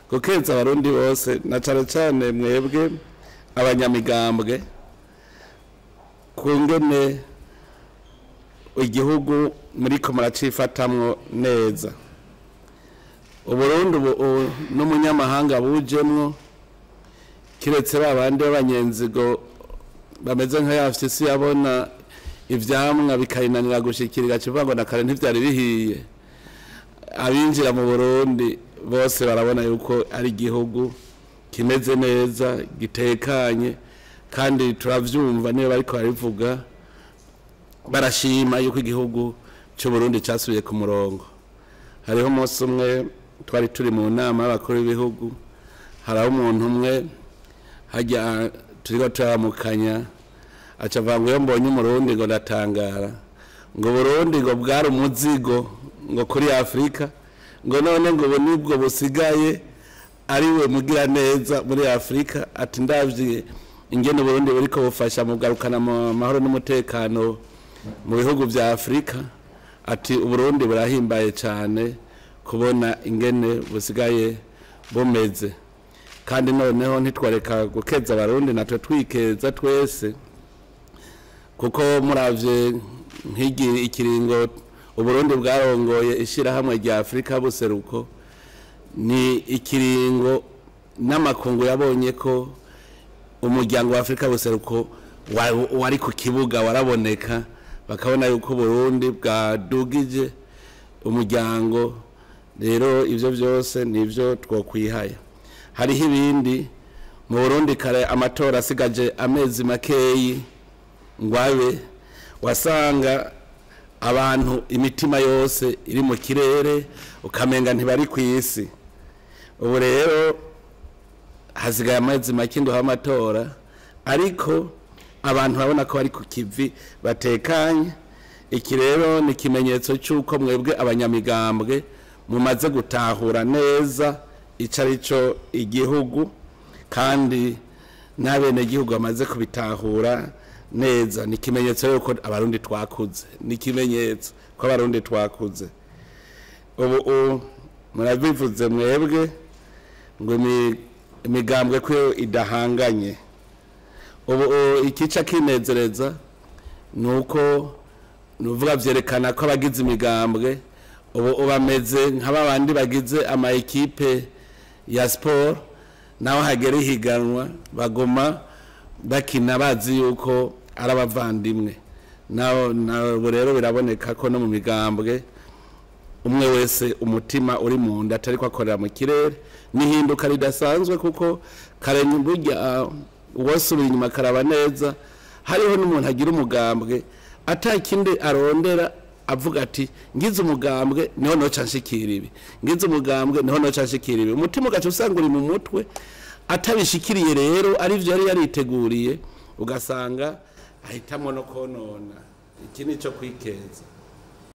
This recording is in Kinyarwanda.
gukeza abarundi bose na cyane mwebwe abanyamigambwe kungene igihugu muri ko muracifatamwo neza. Uburundi n'umunyamahanga bujemwo kiretse babandi b'abanyenzigo bameze nka yafisi yabona ivyamwa bikayinanira gushikirira kivuga ngo nakare ntivyari bihiye. Abinjira mu Burundi bose barabona yuko ari igihugu kimeze neza gitekanye kandi turavyumva niyo bariko barivuga barashima yuko igihugu cyo Burundi cyasubiye ku murongo. Hariho umunsi umwe twari turi mu nama y'abakuru b'ibihugu, haraho umuntu umwe hajya turiko turamukanya acavango yo mbonye umurundi ngo ndatangara ngo Burundi ngo bwari umuzigo ngo kuri Afrika ngo none ngo nibwo busigaye ari we mugira neza muri Afrika. Ati ndavye ingene Burundi buriko bufasha mu garukana amahoro n'umutekano mu bihugu vya Afrika. Ati Uburundi burahimbaye cyane kubona ingene busigaye bumeze, kandi noneho ntitwareka gukeza abarundi natwe twikeza twese, kuko muravye nk'igi ikiringo Uburundi bwarongoye ishirahamwe rya Afrika buseruko ni ikiringo n'amakungu yabonye ko umuryango wa Afrika buseruko wari ku kibuga waraboneka, bakabona yuko Burundi bwadugije umuryango. Rero ivyo byose nivyo twokwihaya. Hariho ibindi mu Burundi kare amatora asigaje amezi makeyi ngwabe wasanga abantu imitima yose iri mu kirere ukamenga ntibari kwisi. Ubu rero hazigaye amezi make ndo amatora, ariko abantu babona ko bari ku kivi batekanye. Iki rero ni kimenyetso cy'uko mwebwe abanyamigambwe mumaze gutahura neza icarico igihugu, kandi n'abene gihugu bamaze kubitahura neza. Ni kimenyetso yuko abarundi twakuze, ni kimenyetso ko abarundi twakuze. Ubu murabivuze mwebwe ngo imigambwe ko idahanganye. Ubu ikica kinezereza nuko nuvuga vyerekana ko abagize imigambwe ubu bameze nk'abandi bagize ama equipe ya sport, naho hagere higanwa bagoma bakina bazi yuko arabavandimwe. Naho rero biraboneka ko no mu migambwe umwe wese umutima uri mu nda atari ko akorera mu kirere. Nihinduka ridasanzwe kuko karenye burya uwasubira inyuma karaba neza. Hariho n'umuntu agira umugambwe atakinde arondera avuga ati ngize umugambwe niho noca nshikira ibi, ngize umugambwe niho noca nshikira ibi. Umutima ugaca usanga uri mu mutwe atabishikiriye, rero ari byo yari yariteguriye ugasanga ahitamo no konona. Iki nico kwikeza.